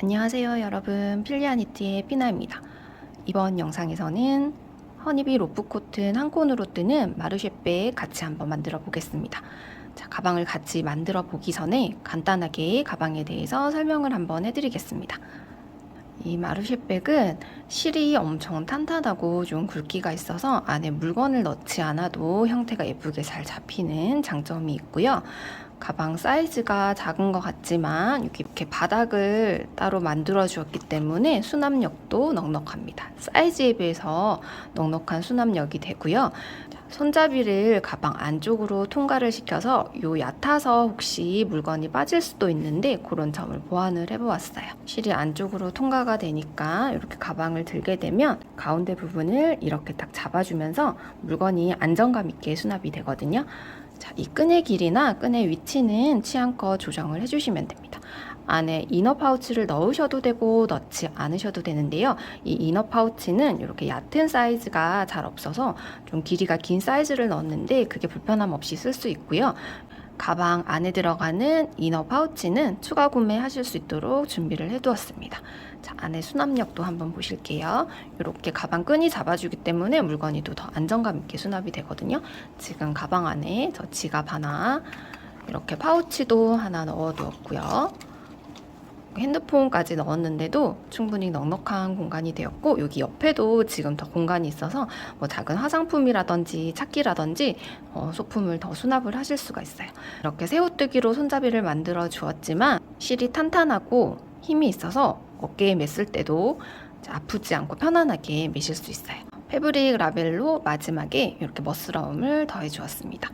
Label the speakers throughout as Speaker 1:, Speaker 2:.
Speaker 1: 안녕하세요 여러분, 필리아니트의 피나입니다. 이번 영상에서는 허니비 로프 코튼 한 콘으로 뜨는 마르쉐백 같이 한번 만들어 보겠습니다. 자, 가방을 같이 만들어 보기 전에 간단하게 가방에 대해서 설명을 한번 해드리겠습니다. 이 마르쉐백은 실이 엄청 탄탄하고 좀 굵기가 있어서 안에 물건을 넣지 않아도 형태가 예쁘게 잘 잡히는 장점이 있고요. 가방 사이즈가 작은 것 같지만 이렇게 바닥을 따로 만들어 주었기 때문에 수납력도 넉넉합니다. 사이즈에 비해서 넉넉한 수납력이 되고요. 손잡이를 가방 안쪽으로 통과를 시켜서 요 얕아서 혹시 물건이 빠질 수도 있는데 그런 점을 보완을 해보았어요. 실이 안쪽으로 통과가 되니까 이렇게 가방을 들게 되면 가운데 부분을 이렇게 딱 잡아주면서 물건이 안정감 있게 수납이 되거든요. 자, 이 끈의 길이나 끈의 위치는 취향껏 조정을 해주시면 됩니다. 안에 이너 파우치를 넣으셔도 되고 넣지 않으셔도 되는데요. 이 이너 파우치는 이렇게 얕은 사이즈가 잘 없어서 좀 길이가 긴 사이즈를 넣었는데 그게 불편함 없이 쓸 수 있고요. 가방 안에 들어가는 이너 파우치는 추가 구매하실 수 있도록 준비를 해두었습니다. 자, 안에 수납력도 한번 보실게요. 이렇게 가방 끈이 잡아주기 때문에 물건이 더 안정감 있게 수납이 되거든요. 지금 가방 안에 저 지갑 하나, 이렇게 파우치도 하나 넣어두었고요. 핸드폰까지 넣었는데도 충분히 넉넉한 공간이 되었고, 여기 옆에도 지금 더 공간이 있어서 뭐 작은 화장품이라든지 찾기라든지 소품을 더 수납을 하실 수가 있어요. 이렇게 새우뜨기로 손잡이를 만들어 주었지만 실이 탄탄하고 힘이 있어서 어깨에 맸을 때도 아프지 않고 편안하게 매실 수 있어요. 패브릭 라벨로 마지막에 이렇게 멋스러움을 더해 주었습니다.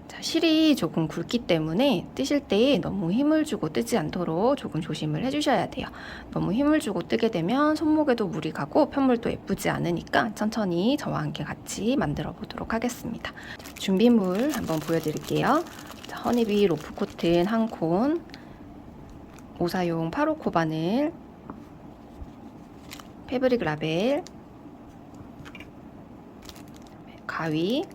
Speaker 1: 자, 실이 조금 굵기 때문에 뜨실 때 너무 힘을 주고 뜨지 않도록 조금 조심을 해주셔야 돼요. 너무 힘을 주고 뜨게 되면 손목에도 무리 가고 편물도 예쁘지 않으니까 천천히 저와 함께 같이 만들어 보도록 하겠습니다. 자, 준비물 한번 보여드릴게요. 자, 허니비 로프 코튼 한 콘, 오사용 8호 바늘, 패브릭 라벨, 가위,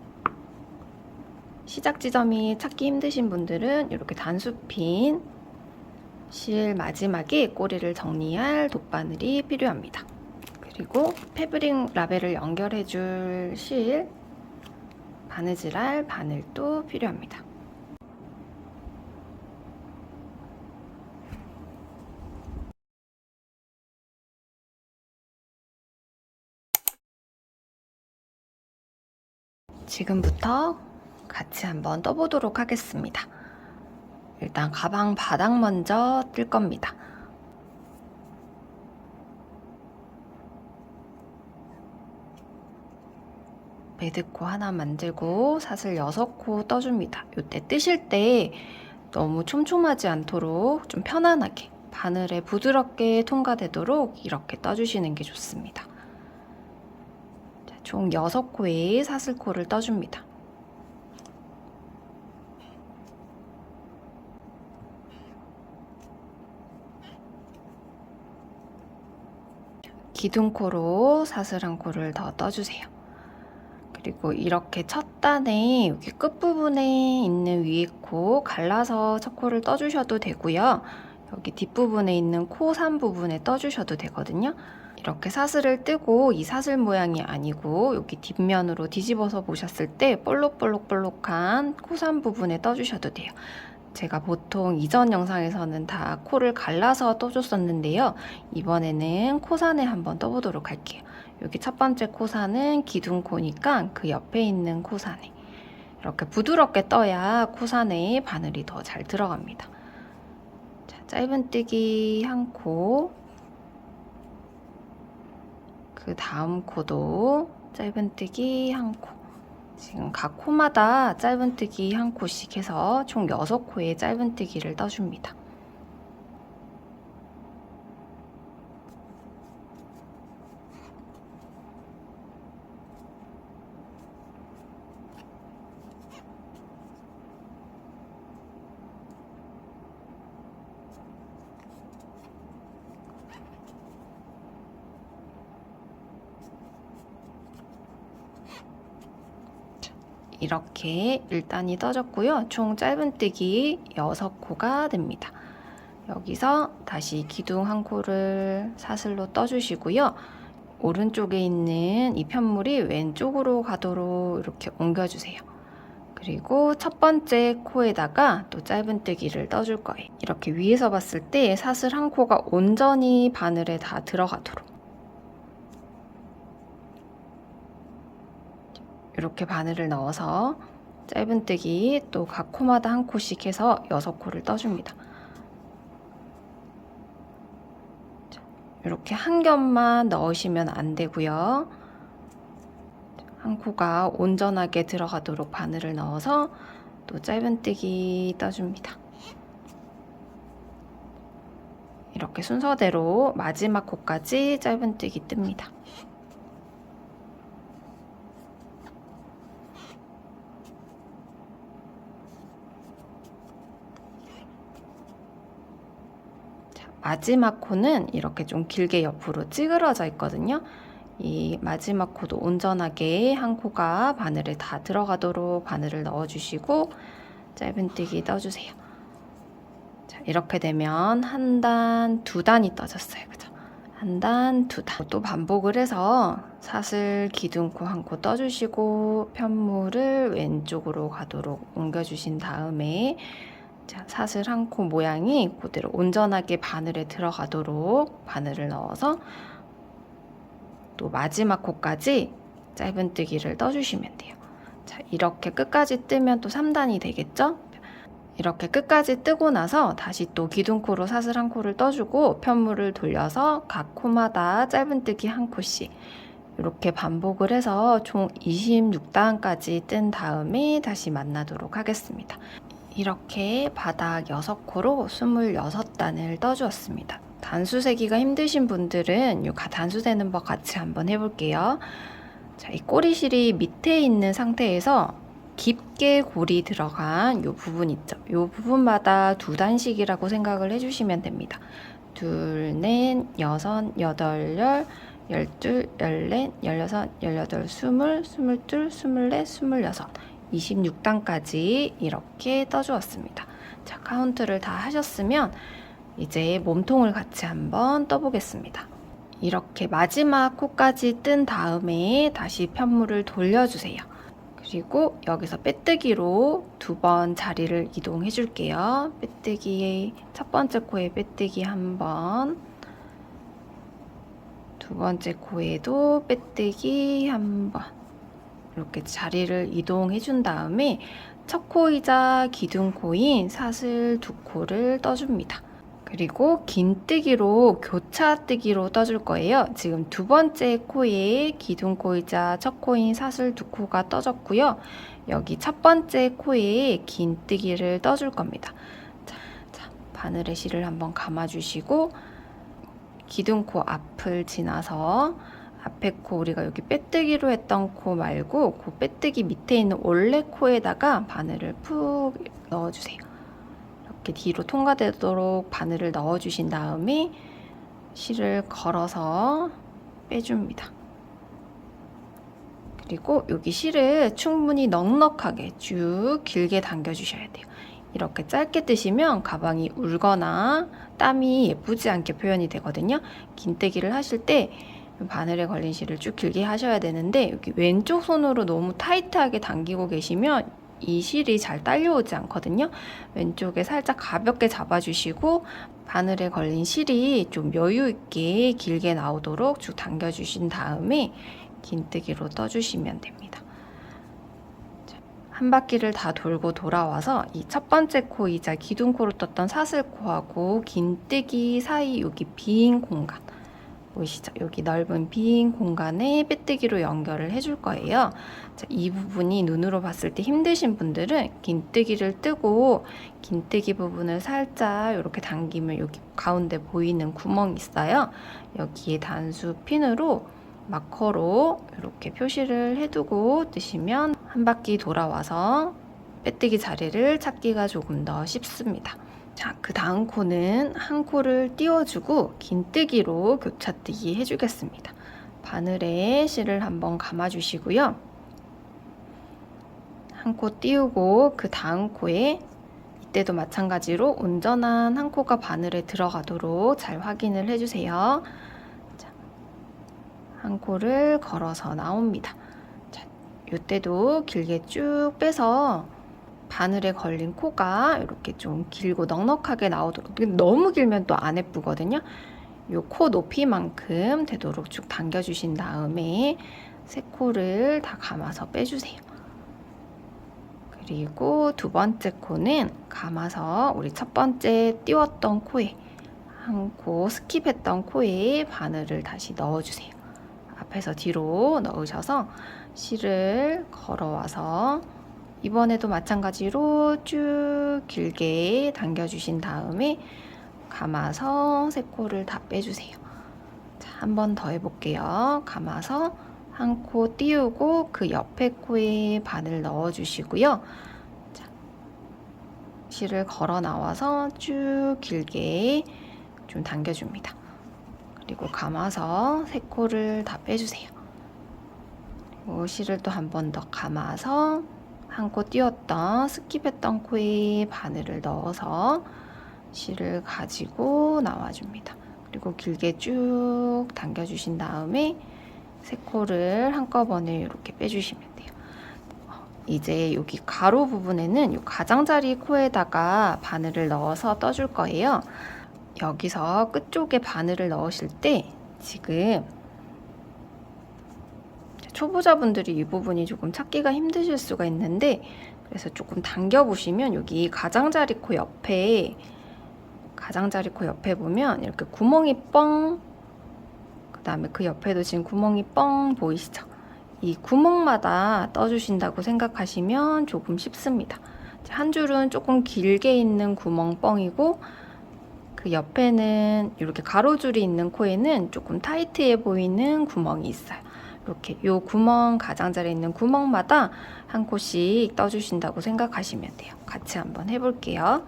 Speaker 1: 시작 지점이 찾기 힘드신 분들은 이렇게 단수핀, 실 마지막에 꼬리를 정리할 돗바늘이 필요합니다. 그리고 패브릭 라벨을 연결해줄 실, 바느질할 바늘도 필요합니다. 지금부터 같이 한번 떠보도록 하겠습니다. 일단 가방 바닥 먼저 뜰 겁니다. 매듭코 하나 만들고 사슬 6코 떠줍니다. 이때 뜨실 때 너무 촘촘하지 않도록 좀 편안하게 바늘에 부드럽게 통과되도록 이렇게 떠주시는 게 좋습니다. 총 6코의 사슬코를 떠줍니다. 기둥코로 사슬 한 코를 더 떠주세요. 그리고 이렇게 첫 단에 여기 끝부분에 있는 위에 코 갈라서 첫 코를 떠주셔도 되고요. 여기 뒷부분에 있는 코 산 부분에 떠주셔도 되거든요. 이렇게 사슬을 뜨고 이 사슬 모양이 아니고 여기 뒷면으로 뒤집어서 보셨을 때 볼록볼록볼록한 코 산 부분에 떠주셔도 돼요. 제가 보통 이전 영상에서는 다 코를 갈라서 떠줬었는데요. 이번에는 코산에 한번 떠보도록 할게요. 여기 첫 번째 코산은 기둥코니까 그 옆에 있는 코산에 이렇게 부드럽게 떠야 코산에 바늘이 더 잘 들어갑니다. 자, 짧은뜨기 한 코, 그 다음 코도 짧은뜨기 한 코. 지금 각 코마다 짧은뜨기 한 코씩 해서 총 6코의 짧은뜨기를 떠줍니다. 이렇게 1단이 떠졌고요. 총 짧은뜨기 6코가 됩니다. 여기서 다시 기둥 한 코를 사슬로 떠주시고요. 오른쪽에 있는 이 편물이 왼쪽으로 가도록 이렇게 옮겨주세요. 그리고 첫 번째 코에다가 또 짧은뜨기를 떠줄 거예요. 이렇게 위에서 봤을 때 사슬 한 코가 온전히 바늘에 다 들어가도록 이렇게 바늘을 넣어서 짧은뜨기 또 각 코마다 한 코씩 해서 6코를 떠줍니다. 이렇게 한 겹만 넣으시면 안 되고요. 한 코가 온전하게 들어가도록 바늘을 넣어서 또 짧은뜨기 떠줍니다. 이렇게 순서대로 마지막 코까지 짧은뜨기 뜹니다. 마지막 코는 이렇게 좀 길게 옆으로 찌그러져 있거든요. 이 마지막 코도 온전하게 한 코가 바늘에 다 들어가도록 바늘을 넣어주시고 짧은뜨기 떠주세요. 자, 이렇게 되면 한 단, 두 단이 떠졌어요. 그죠? 한 단, 두 단. 또 반복을 해서 사슬 기둥코 한 코 떠주시고 편물을 왼쪽으로 가도록 옮겨주신 다음에 자, 사슬 한 코 모양이 그대로 온전하게 바늘에 들어가도록 바늘을 넣어서 또 마지막 코까지 짧은뜨기를 떠주시면 돼요. 자, 이렇게 끝까지 뜨면 또 3단이 되겠죠? 이렇게 끝까지 뜨고 나서 다시 또 기둥코로 사슬 한 코를 떠주고 편물을 돌려서 각 코마다 짧은뜨기 한 코씩 이렇게 반복을 해서 총 26단까지 뜬 다음에 다시 만나도록 하겠습니다. 이렇게 바닥 6코로 26단을 떠주었습니다. 단수 세기가 힘드신 분들은 이 단수 세는 법 같이 한번 해볼게요. 자, 이 꼬리실이 밑에 있는 상태에서 깊게 골이 들어간 이 부분 있죠. 이 부분마다 2단씩이라고 생각을 해주시면 됩니다. 2, 4, 6, 8, 10, 12, 14, 16, 18, 20, 22, 24, 26 26단까지 이렇게 떠주었습니다. 자, 카운트를 다 하셨으면 이제 몸통을 같이 한번 떠보겠습니다. 이렇게 마지막 코까지 뜬 다음에 다시 편물을 돌려주세요. 그리고 여기서 빼뜨기로 2번 자리를 이동해 줄게요. 빼뜨기에 첫 번째 코에 빼뜨기 한 번, 두 번째 코에도 빼뜨기 한 번, 이렇게 자리를 이동해 준 다음에 첫 코이자 기둥코인 사슬 2코를 떠줍니다. 그리고 긴뜨기로 교차뜨기로 떠줄 거예요. 지금 두 번째 코에 기둥코이자 첫 코인 사슬 2코가 떠졌고요. 여기 첫 번째 코에 긴뜨기를 떠줄 겁니다. 자, 바늘에 실을 한번 감아주시고 기둥코 앞을 지나서 앞에 코 우리가 여기 빼뜨기로 했던 코 말고 그 빼뜨기 밑에 있는 원래 코에다가 바늘을 푹 넣어주세요. 이렇게 뒤로 통과되도록 바늘을 넣어주신 다음에 실을 걸어서 빼줍니다. 그리고 여기 실을 충분히 넉넉하게 쭉 길게 당겨주셔야 돼요. 이렇게 짧게 뜨시면 가방이 울거나 땀이 예쁘지 않게 표현이 되거든요. 긴뜨기를 하실 때 바늘에 걸린 실을 쭉 길게 하셔야 되는데 여기 왼쪽 손으로 너무 타이트하게 당기고 계시면 이 실이 잘 딸려오지 않거든요. 왼쪽에 살짝 가볍게 잡아주시고 바늘에 걸린 실이 좀 여유 있게 길게 나오도록 쭉 당겨주신 다음에 긴뜨기로 떠주시면 됩니다. 한 바퀴를 다 돌고 돌아와서 이 첫 번째 코이자 기둥코로 떴던 사슬코하고 긴뜨기 사이 여기 빈 공간 보이시죠? 여기 넓은 빈 공간에 빼뜨기로 연결을 해줄 거예요. 자, 이 부분이 눈으로 봤을 때 힘드신 분들은 긴뜨기를 뜨고 긴뜨기 부분을 살짝 이렇게 당기면 여기 가운데 보이는 구멍이 있어요. 여기에 단수 핀으로 마커로 이렇게 표시를 해두고 뜨시면 한 바퀴 돌아와서 빼뜨기 자리를 찾기가 조금 더 쉽습니다. 자, 그 다음 코는 한 코를 띄워주고 긴뜨기로 교차뜨기 해주겠습니다. 바늘에 실을 한번 감아주시고요. 한 코 띄우고 그 다음 코에 이때도 마찬가지로 온전한 한 코가 바늘에 들어가도록 잘 확인을 해주세요. 자, 한 코를 걸어서 나옵니다. 자, 이때도 길게 쭉 빼서 바늘에 걸린 코가 이렇게 좀 길고 넉넉하게 나오도록. 너무 길면 또 안 예쁘거든요. 요 코 높이만큼 되도록 쭉 당겨주신 다음에 세 코를 다 감아서 빼주세요. 그리고 두 번째 코는 감아서 우리 첫 번째 띄웠던 코에 한 코 스킵했던 코에 바늘을 다시 넣어주세요. 앞에서 뒤로 넣으셔서 실을 걸어와서 이번에도 마찬가지로 쭉 길게 당겨주신 다음에 감아서 세 코를 다 빼주세요. 자, 한 번 더 해볼게요. 감아서 한 코 띄우고 그 옆에 코에 바늘 넣어주시고요. 자, 실을 걸어 나와서 쭉 길게 좀 당겨줍니다. 그리고 감아서 세 코를 다 빼주세요. 그리고 실을 또 한 번 더 감아서 한 코 띄웠던 스킵했던 코에 바늘을 넣어서 실을 가지고 나와줍니다. 그리고 길게 쭉 당겨주신 다음에 세 코를 한꺼번에 이렇게 빼주시면 돼요. 이제 여기 가로 부분에는 이 가장자리 코에다가 바늘을 넣어서 떠줄 거예요. 여기서 끝쪽에 바늘을 넣으실 때 지금 초보자분들이 이 부분이 조금 찾기가 힘드실 수가 있는데, 그래서 조금 당겨보시면 여기 가장자리 코 옆에 보면 이렇게 구멍이 뻥, 그 다음에 그 옆에도 지금 구멍이 뻥 보이시죠? 이 구멍마다 떠주신다고 생각하시면 조금 쉽습니다. 한 줄은 조금 길게 있는 구멍 뻥이고, 그 옆에는 이렇게 가로줄이 있는 코에는 조금 타이트해 보이는 구멍이 있어요. 이렇게 요 구멍, 가장자리에 있는 구멍마다 한 코씩 떠주신다고 생각하시면 돼요. 같이 한번 해볼게요.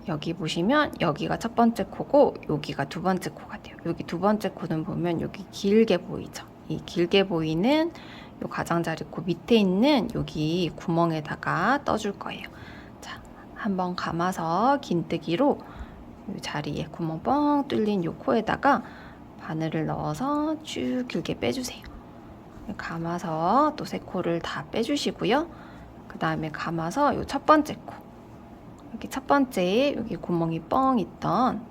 Speaker 1: 여기 보시면 여기가 첫 번째 코고 여기가 두 번째 코가 돼요. 여기 두 번째 코는 보면 여기 길게 보이죠? 이 길게 보이는 요 가장자리 코 밑에 있는 여기 구멍에다가 떠줄 거예요. 자, 한번 감아서 긴뜨기로 이 자리에 구멍 뻥 뚫린 요 코에다가 바늘을 넣어서 쭉 길게 빼주세요. 감아서 또 세 코를 다 빼주시고요. 그 다음에 감아서 요 첫 번째 코, 여기 첫 번째 여기 구멍이 뻥 있던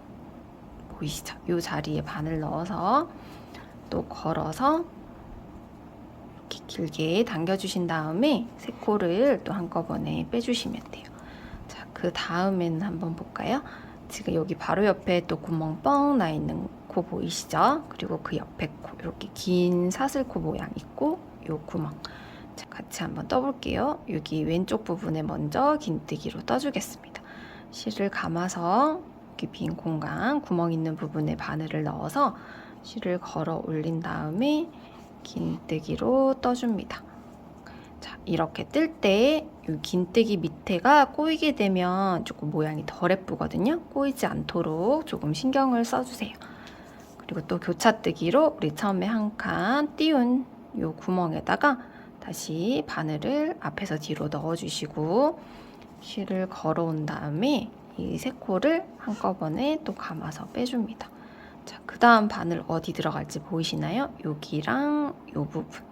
Speaker 1: 보이시죠? 요 자리에 바늘 넣어서 또 걸어서 이렇게 길게 당겨주신 다음에 세 코를 또 한꺼번에 빼주시면 돼요. 자, 그 다음에는 한번 볼까요? 지금 여기 바로 옆에 또 구멍 뻥 나 있는 코 보이시죠? 그리고 그 옆에 코 이렇게 긴 사슬코 모양 있고 요 구멍. 자, 같이 한번 떠볼게요. 여기 왼쪽 부분에 먼저 긴뜨기로 떠주겠습니다. 실을 감아서 이렇게 빈 공간, 구멍 있는 부분에 바늘을 넣어서 실을 걸어 올린 다음에 긴뜨기로 떠줍니다. 자, 이렇게 뜰 때 이 긴뜨기 밑에가 꼬이게 되면 조금 모양이 덜 예쁘거든요. 꼬이지 않도록 조금 신경을 써주세요. 그리고 또 교차뜨기로 우리 처음에 한 칸 띄운 이 구멍에다가 다시 바늘을 앞에서 뒤로 넣어주시고 실을 걸어온 다음에 이 세 코를 한꺼번에 또 감아서 빼줍니다. 자, 그 다음 바늘 어디 들어갈지 보이시나요? 여기랑 요 부분.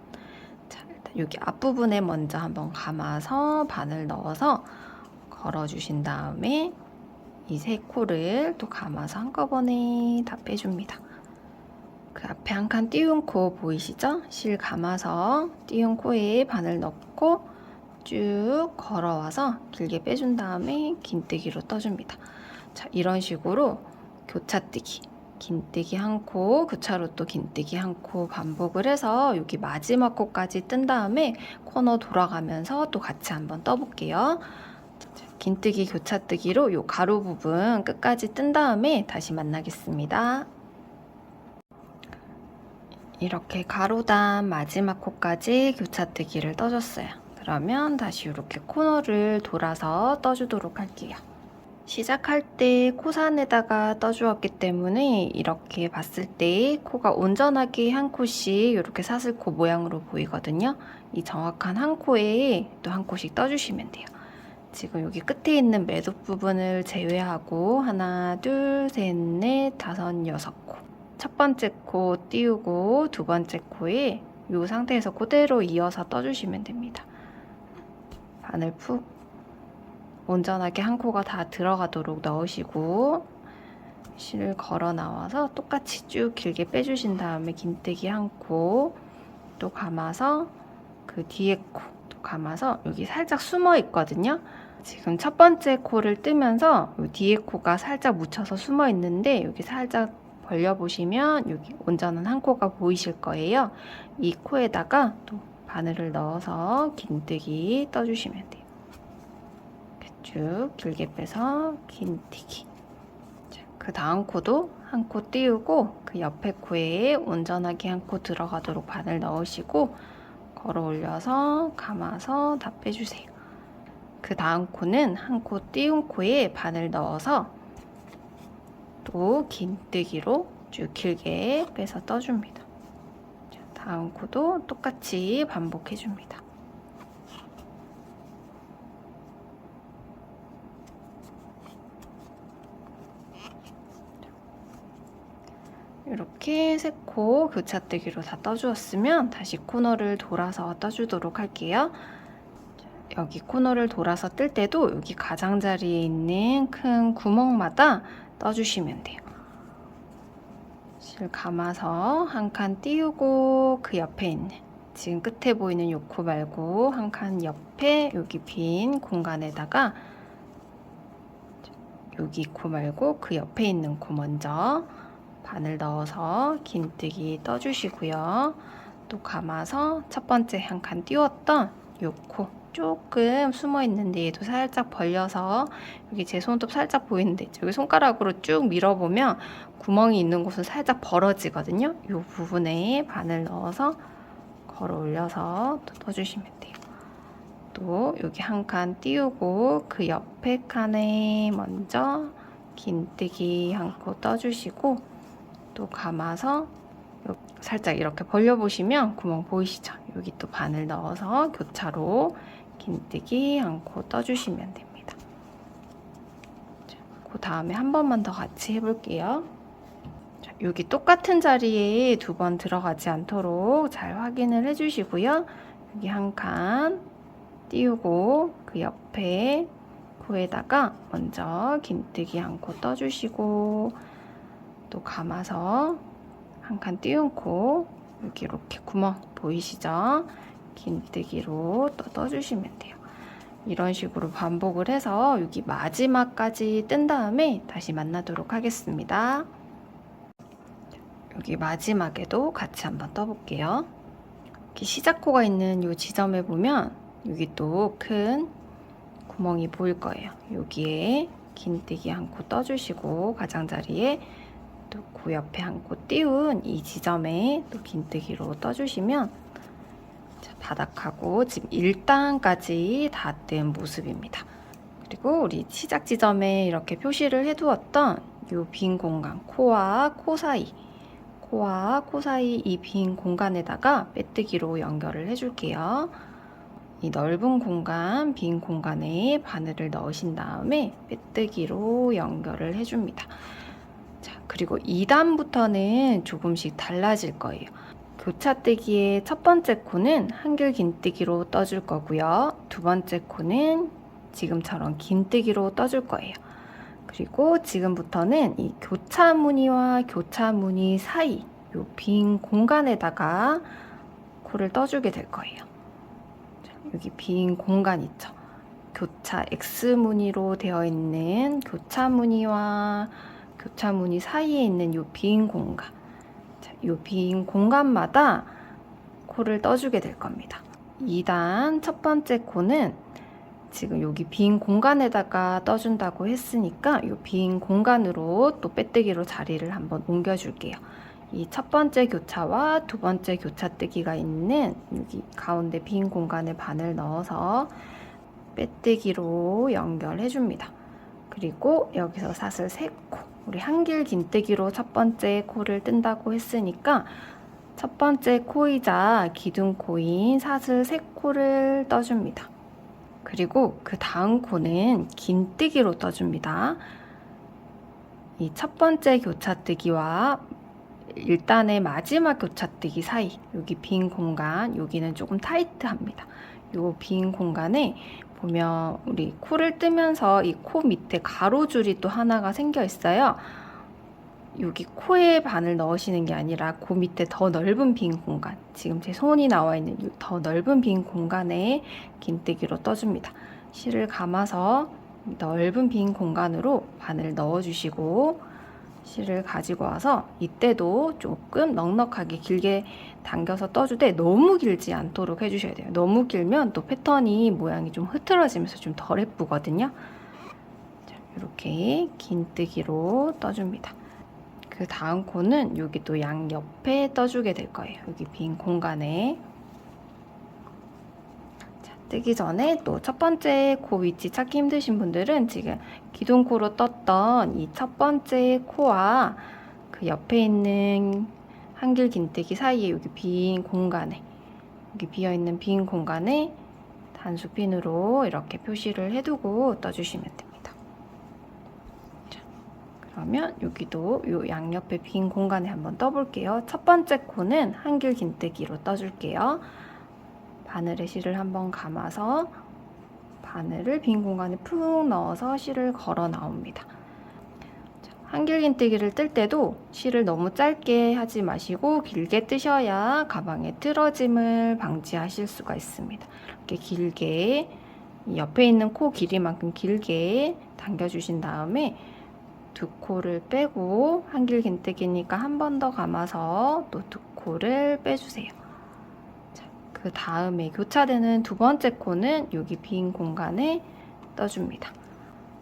Speaker 1: 자, 일단 여기 앞부분에 먼저 한번 감아서 바늘 넣어서 걸어주신 다음에 이 세 코를 또 감아서 한꺼번에 다 빼줍니다. 그 앞에 한 칸 띄운 코 보이시죠? 실 감아서 띄운 코에 바늘 넣고 쭉 걸어와서 길게 빼준 다음에 긴뜨기로 떠줍니다. 자, 이런 식으로 교차뜨기, 긴뜨기 한 코, 교차로 또 긴뜨기 한 코 반복을 해서 여기 마지막 코까지 뜬 다음에 코너 돌아가면서 또 같이 한번 떠볼게요. 자, 긴뜨기, 교차뜨기로 요 가로 부분 끝까지 뜬 다음에 다시 만나겠습니다. 이렇게 가로단 마지막 코까지 교차뜨기를 떠줬어요. 그러면 다시 이렇게 코너를 돌아서 떠주도록 할게요. 시작할 때 코산에다가 떠주었기 때문에 이렇게 봤을 때 코가 온전하게 한 코씩 이렇게 사슬코 모양으로 보이거든요. 이 정확한 한 코에 또 한 코씩 떠주시면 돼요. 지금 여기 끝에 있는 매듭 부분을 제외하고 하나, 둘, 셋, 넷, 다섯, 여섯 코. 첫 번째 코 띄우고 두 번째 코에 이 상태에서 그대로 이어서 떠주시면 됩니다. 바늘 푹 온전하게 한 코가 다 들어가도록 넣으시고 실을 걸어 나와서 똑같이 쭉 길게 빼주신 다음에 긴뜨기 한 코 또 감아서 그 뒤에 코 또 감아서 여기 살짝 숨어 있거든요. 지금 첫 번째 코를 뜨면서 이 뒤에 코가 살짝 묻혀서 숨어 있는데 여기 살짝 벌려보시면 여기 온전한 한 코가 보이실 거예요. 이 코에다가 또 바늘을 넣어서 긴뜨기 떠주시면 돼요. 쭉 길게 빼서 긴뜨기. 그 다음 코도 한 코 띄우고 그 옆에 코에 온전하게 한 코 들어가도록 바늘 넣으시고 걸어 올려서 감아서 다 빼주세요. 그 다음 코는 한 코 띄운 코에 바늘 넣어서 또 긴뜨기로 쭉 길게 빼서 떠줍니다. 다음 코도 똑같이 반복해줍니다. 이렇게 세 코 교차뜨기로 다 떠주었으면 다시 코너를 돌아서 떠주도록 할게요. 여기 코너를 돌아서 뜰 때도 여기 가장자리에 있는 큰 구멍마다 떠주시면 돼요. 실 감아서 한 칸 띄우고 그 옆에 있는 지금 끝에 보이는 요 코 말고 한 칸 옆에 여기 빈 공간에다가 여기 코 말고 그 옆에 있는 코 먼저 바늘 넣어서 긴뜨기 떠주시고요. 또 감아서 첫 번째 한 칸 띄웠던 요 코 조금 숨어 있는데 얘도 살짝 벌려서 여기 제 손톱 살짝 보이는데 여기 손가락으로 쭉 밀어보면 구멍이 있는 곳은 살짝 벌어지거든요. 이 부분에 바늘 넣어서 걸어 올려서 또 떠주시면 돼요. 또 여기 한 칸 띄우고 그 옆에 칸에 먼저 긴뜨기 한 코 떠주시고 또 감아서 살짝 이렇게 벌려보시면 구멍 보이시죠? 여기 또 바늘 넣어서 교차로 긴뜨기 한 코 떠주시면 됩니다. 그 다음에 한 번만 더 같이 해볼게요. 자, 여기 똑같은 자리에 두 번 들어가지 않도록 잘 확인을 해주시고요. 여기 한 칸 띄우고 그 옆에 코에다가 먼저 긴뜨기 한 코 떠주시고 또 감아서 한 칸 띄운 코 여기 이렇게 구멍 보이시죠? 긴뜨기로 또 떠주시면 돼요. 이런 식으로 반복을 해서 여기 마지막까지 뜬 다음에 다시 만나도록 하겠습니다. 여기 마지막에도 같이 한번 떠볼게요. 이렇게 시작코가 있는 이 지점에 보면 여기 또 큰 구멍이 보일 거예요. 여기에 긴뜨기 한 코 떠주시고 가장자리에 또 그 옆에 한 코 띄운 이 지점에 또 긴뜨기로 떠주시면 바닥하고 지금 1단까지 다 뜬 모습입니다. 그리고 우리 시작 지점에 이렇게 표시를 해두었던 이 빈 공간, 코와 코 사이 이 빈 공간에다가 빼뜨기로 연결을 해줄게요. 이 넓은 공간, 빈 공간에 바늘을 넣으신 다음에 빼뜨기로 연결을 해줍니다. 자, 그리고 2단부터는 조금씩 달라질 거예요. 교차뜨기의 첫 번째 코는 한길 긴뜨기로 떠줄 거고요. 두 번째 코는 지금처럼 긴뜨기로 떠줄 거예요. 그리고 지금부터는 이 교차 무늬와 교차 무늬 사이 이 빈 공간에다가 코를 떠주게 될 거예요. 자, 여기 빈 공간 있죠? 교차 X 무늬로 되어 있는 교차 무늬와 교차 무늬 사이에 있는 이 빈 공간, 이 빈 공간마다 코를 떠주게 될 겁니다. 2단 첫 번째 코는 지금 여기 빈 공간에다가 떠준다고 했으니까 이 빈 공간으로 또 빼뜨기로 자리를 한번 옮겨줄게요. 이 첫 번째 교차와 두 번째 교차뜨기가 있는 여기 가운데 빈 공간에 바늘 넣어서 빼뜨기로 연결해줍니다. 그리고 여기서 사슬 3코, 우리 한길 긴뜨기로 첫 번째 코를 뜬다고 했으니까 첫 번째 코이자 기둥코인 사슬 3코를 떠줍니다. 그리고 그 다음 코는 긴뜨기로 떠줍니다. 이 첫 번째 교차뜨기와 1단의 마지막 교차뜨기 사이, 여기 빈 공간, 여기는 조금 타이트합니다. 요 빈 공간에 보면 우리 코를 뜨면서 이 코 밑에 가로줄이 또 하나가 생겨 있어요. 여기 코에 바늘 넣으시는 게 아니라 그 밑에 더 넓은 빈 공간, 지금 제 손이 나와 있는 이 더 넓은 빈 공간에 긴뜨기로 떠줍니다. 실을 감아서 넓은 빈 공간으로 바늘 넣어주시고 실을 가지고 와서 이때도 조금 넉넉하게 길게 당겨서 떠주되 너무 길지 않도록 해주셔야 돼요. 너무 길면 또 패턴이 모양이 좀 흐트러지면서 좀 덜 예쁘거든요. 자, 이렇게 긴뜨기로 떠줍니다. 그 다음 코는 여기 또 양옆에 떠주게 될 거예요. 여기 빈 공간에. 자, 뜨기 전에 또 첫 번째 코 위치 찾기 힘드신 분들은 지금 기둥코로 떴던 이 첫 번째 코와 그 옆에 있는 한길 긴뜨기 사이에 여기 빈 공간에, 여기 비어있는 빈 공간에 단수핀으로 이렇게 표시를 해두고 떠주시면 됩니다. 그러면 여기도 요 양옆에 빈 공간에 한번 떠볼게요. 첫 번째 코는 한길 긴뜨기로 떠줄게요. 바늘에 실을 한번 감아서 바늘을 빈 공간에 푹 넣어서 실을 걸어 나옵니다. 한길 긴뜨기를 뜰 때도 실을 너무 짧게 하지 마시고 길게 뜨셔야 가방의 틀어짐을 방지하실 수가 있습니다. 이렇게 길게 옆에 있는 코 길이만큼 길게 당겨주신 다음에 두 코를 빼고 한길 긴뜨기니까 한 번 더 감아서 또 두 코를 빼주세요. 자, 그 다음에 교차되는 두 번째 코는 여기 빈 공간에 떠줍니다.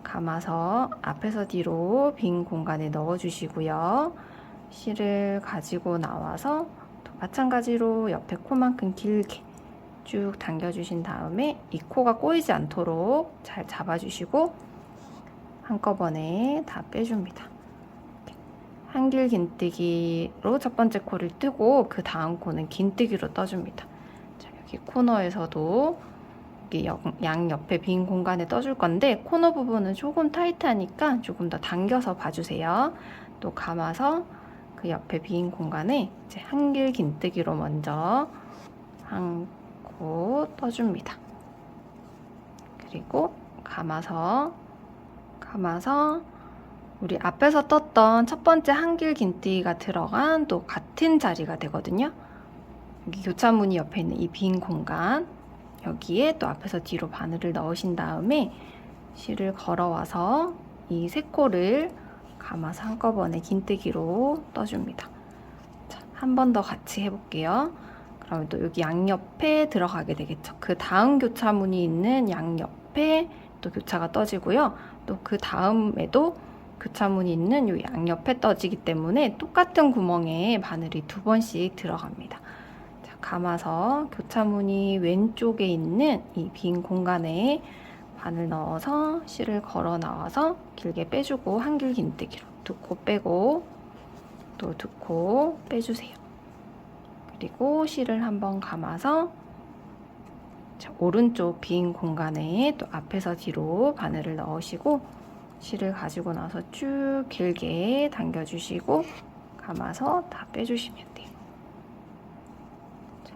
Speaker 1: 감아서 앞에서 뒤로 빈 공간에 넣어주시고요. 실을 가지고 나와서 또 마찬가지로 옆에 코만큼 길게 쭉 당겨주신 다음에 이 코가 꼬이지 않도록 잘 잡아주시고 한꺼번에 다 빼줍니다. 한길 긴뜨기로 첫 번째 코를 뜨고 그 다음 코는 긴뜨기로 떠줍니다. 자, 여기 코너에서도 여기 양 옆에 빈 공간에 떠줄 건데 코너 부분은 조금 타이트하니까 조금 더 당겨서 봐주세요. 또 감아서 그 옆에 빈 공간에 이제 한길 긴뜨기로 먼저 한 코 떠줍니다. 그리고 감아서 우리 앞에서 떴던 첫 번째 한길 긴뜨기가 들어간 또 같은 자리가 되거든요. 여기 교차무늬 옆에 있는 이 빈 공간, 여기에 또 앞에서 뒤로 바늘을 넣으신 다음에 실을 걸어와서 이 세 코를 감아서 한꺼번에 긴뜨기로 떠줍니다. 자, 한 번 더 같이 해볼게요. 그러면 또 여기 양옆에 들어가게 되겠죠. 그 다음 교차무늬 있는 양옆에 또 교차가 떠지고요. 또 그 다음에도 교차무늬 있는 요 양옆에 떠지기 때문에 똑같은 구멍에 바늘이 두 번씩 들어갑니다. 자, 감아서 교차무늬 왼쪽에 있는 이 빈 공간에 바늘 넣어서 실을 걸어 나와서 길게 빼주고 한길 긴뜨기로 두 코 빼고 또 두 코 빼주세요. 그리고 실을 한번 감아서 자, 오른쪽 빈 공간에 또 앞에서 뒤로 바늘을 넣으시고 실을 가지고 나서 쭉 길게 당겨주시고 감아서 다 빼주시면 돼요. 자,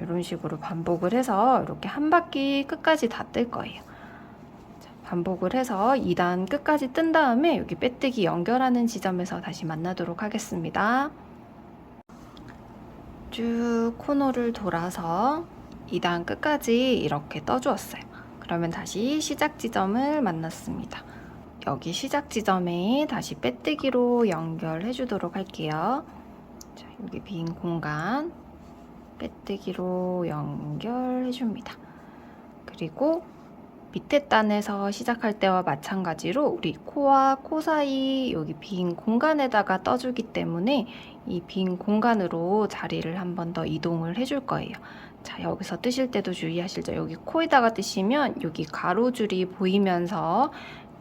Speaker 1: 이런 식으로 반복을 해서 이렇게 한 바퀴 끝까지 다 뜰 거예요. 자, 반복을 해서 2단 끝까지 뜬 다음에 여기 빼뜨기 연결하는 지점에서 다시 만나도록 하겠습니다. 쭉 코너를 돌아서 2단 끝까지 이렇게 떠주었어요. 그러면 다시 시작 지점을 만났습니다. 여기 시작 지점에 다시 빼뜨기로 연결해 주도록 할게요. 자, 여기 빈 공간 빼뜨기로 연결해 줍니다. 그리고 밑에 단에서 시작할 때와 마찬가지로 우리 코와 코 사이 여기 빈 공간에다가 떠주기 때문에 이 빈 공간으로 자리를 한 번 더 이동을 해줄 거예요. 자, 여기서 뜨실 때도 주의하실 점, 여기 코에다가 뜨시면 여기 가로줄이 보이면서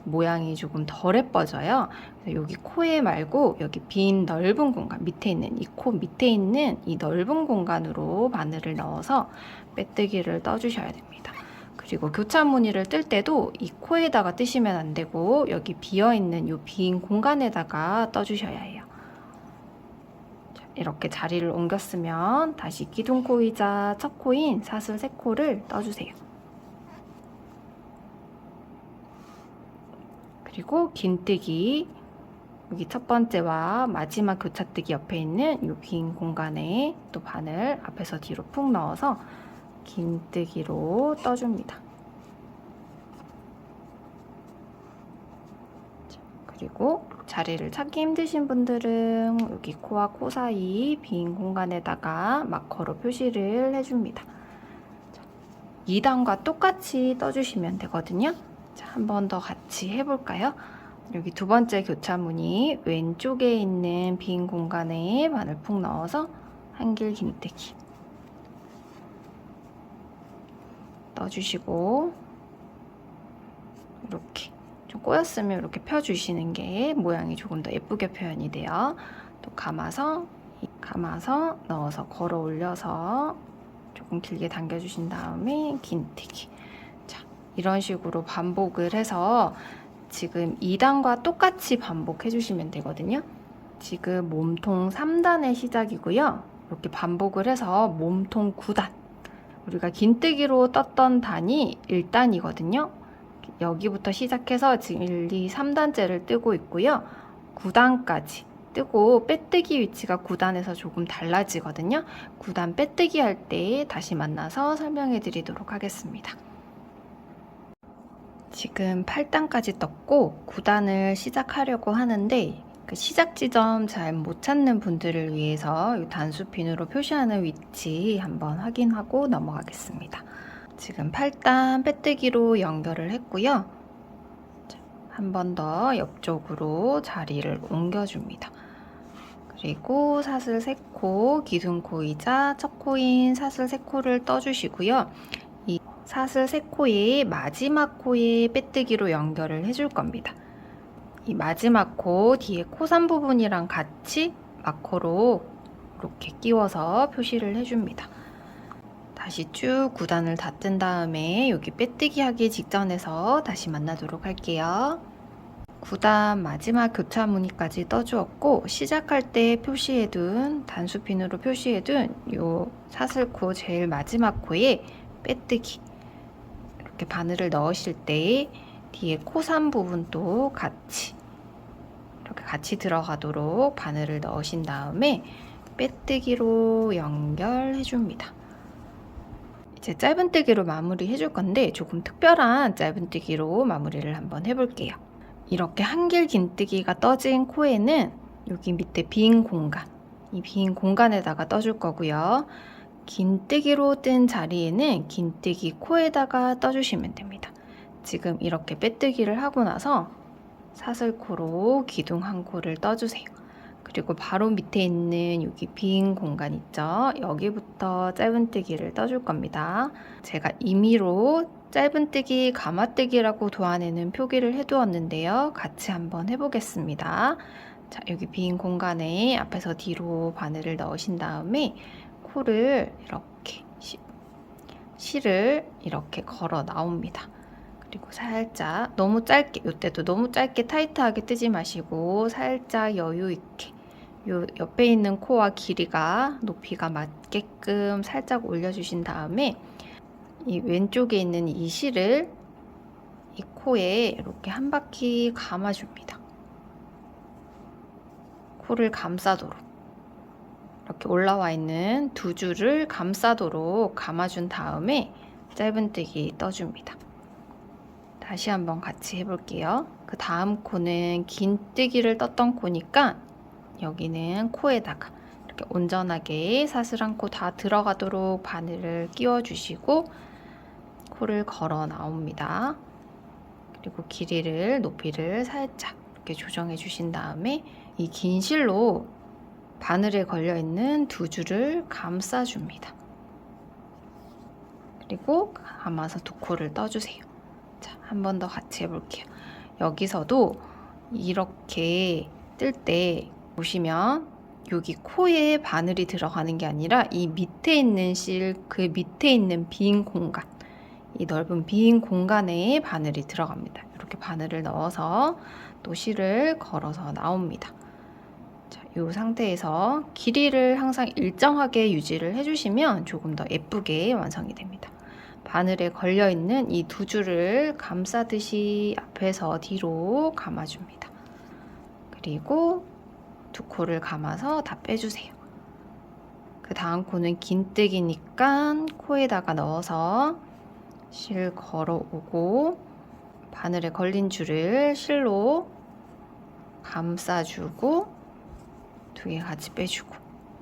Speaker 1: 모양이 조금 덜 예뻐져요. 여기 코에 말고 여기 빈 넓은 공간 밑에 있는 이 코 밑에 있는 이 넓은 공간으로 바늘을 넣어서 빼뜨기를 떠주셔야 됩니다. 그리고 교차 무늬를 뜰 때도 이 코에다가 뜨시면 안 되고 여기 비어있는 이 빈 공간에다가 떠주셔야 해요. 이렇게 자리를 옮겼으면 다시 기둥코이자 첫 코인 사슬 3코를 떠주세요. 그리고 긴뜨기, 여기 첫 번째와 마지막 교차뜨기 옆에 있는 이 빈 공간에 또 바늘 앞에서 뒤로 푹 넣어서 긴뜨기로 떠줍니다. 그리고 자리를 찾기 힘드신 분들은 여기 코와 코 사이 빈 공간에다가 마커로 표시를 해줍니다. 2단과 똑같이 떠주시면 되거든요. 자, 한 번 더 같이 해볼까요? 여기 두 번째 교차 무늬 왼쪽에 있는 빈 공간에 바늘 푹 넣어서 한길 긴뜨기 떠주시고, 이렇게 좀 꼬였으면 이렇게 펴주시는 게 모양이 조금 더 예쁘게 표현이 돼요. 또 감아서 넣어서 걸어 올려서 조금 길게 당겨주신 다음에 긴뜨기. 자, 이런 식으로 반복을 해서 지금 2단과 똑같이 반복해 주시면 되거든요. 지금 몸통 3단의 시작이고요. 이렇게 반복을 해서 몸통 9단, 우리가 긴뜨기로 떴던 단이 1단이거든요. 여기부터 시작해서 지금 1, 2, 3단째를 뜨고 있고요. 9단까지 뜨고 빼뜨기 위치가 9단에서 조금 달라지거든요. 9단 빼뜨기 할 때 다시 만나서 설명해 드리도록 하겠습니다. 지금 8단까지 떴고 9단을 시작하려고 하는데 그 시작 지점 잘 못 찾는 분들을 위해서 이 단수핀으로 표시하는 위치 한번 확인하고 넘어가겠습니다. 지금 8단 빼뜨기로 연결을 했고요. 한 번 더 옆쪽으로 자리를 옮겨줍니다. 그리고 사슬 3코, 기둥코이자 첫 코인 사슬 3코를 떠주시고요. 이 사슬 3코의 마지막 코에 빼뜨기로 연결을 해줄 겁니다. 이 마지막 코 뒤에 코산 부분이랑 같이 마커로 이렇게 끼워서 표시를 해줍니다. 다시 쭉 9단을 다 뜬 다음에 여기 빼뜨기 하기 직전에서 다시 만나도록 할게요. 9단 마지막 교차 무늬까지 떠주었고 시작할 때 표시해둔 단수핀으로 표시해둔 요 사슬코 제일 마지막 코에 빼뜨기, 이렇게 바늘을 넣으실 때 뒤에 코산 부분도 같이 이렇게 같이 들어가도록 바늘을 넣으신 다음에 빼뜨기로 연결해 줍니다. 이제 짧은뜨기로 마무리 해줄 건데 조금 특별한 짧은뜨기로 마무리를 한번 해볼게요. 이렇게 한길 긴뜨기가 떠진 코에는 여기 밑에 빈 공간, 이 빈 공간에다가 떠줄 거고요. 긴뜨기로 뜬 자리에는 긴뜨기 코에다가 떠주시면 됩니다. 지금 이렇게 빼뜨기를 하고 나서 사슬코로 기둥 한 코를 떠주세요. 그리고 바로 밑에 있는 여기 빈 공간 있죠? 여기부터 짧은뜨기를 떠줄 겁니다. 제가 임의로 짧은뜨기, 가마뜨기라고 도안에는 표기를 해두었는데요. 같이 한번 해보겠습니다. 자, 여기 빈 공간에 앞에서 뒤로 바늘을 넣으신 다음에 코를 이렇게 실을 이렇게 걸어 나옵니다. 그리고 살짝 너무 짧게, 이때도 너무 짧게 타이트하게 뜨지 마시고 살짝 여유 있게 요 옆에 있는 코와 길이가 높이가 맞게끔 살짝 올려주신 다음에 이 왼쪽에 있는 이 실을 이 코에 이렇게 한 바퀴 감아줍니다. 코를 감싸도록 이렇게 올라와 있는 두 줄을 감싸도록 감아준 다음에 짧은뜨기 떠줍니다. 다시 한번 같이 해볼게요. 그 다음 코는 긴뜨기를 떴던 코니까 여기는 코에다가 이렇게 온전하게 사슬 한 코 다 들어가도록 바늘을 끼워주시고 코를 걸어 나옵니다. 그리고 길이를, 높이를 살짝 이렇게 조정해 주신 다음에 이 긴 실로 바늘에 걸려있는 두 줄을 감싸줍니다. 그리고 감아서 두 코를 떠주세요. 자, 한 번 더 같이 해볼게요. 여기서도 이렇게 뜰 때 보시면 여기 코에 바늘이 들어가는 게 아니라 이 밑에 있는 실, 그 밑에 있는 빈 공간, 이 넓은 빈 공간에 바늘이 들어갑니다. 이렇게 바늘을 넣어서 또 실을 걸어서 나옵니다. 자, 이 상태에서 길이를 항상 일정하게 유지를 해주시면 조금 더 예쁘게 완성이 됩니다. 바늘에 걸려있는 이 두 줄을 감싸듯이 앞에서 뒤로 감아줍니다. 그리고 두 코를 감아서 다 빼주세요. 그 다음 코는 긴뜨기니까 코에다가 넣어서 실 걸어오고 바늘에 걸린 줄을 실로 감싸주고 두 개 같이 빼주고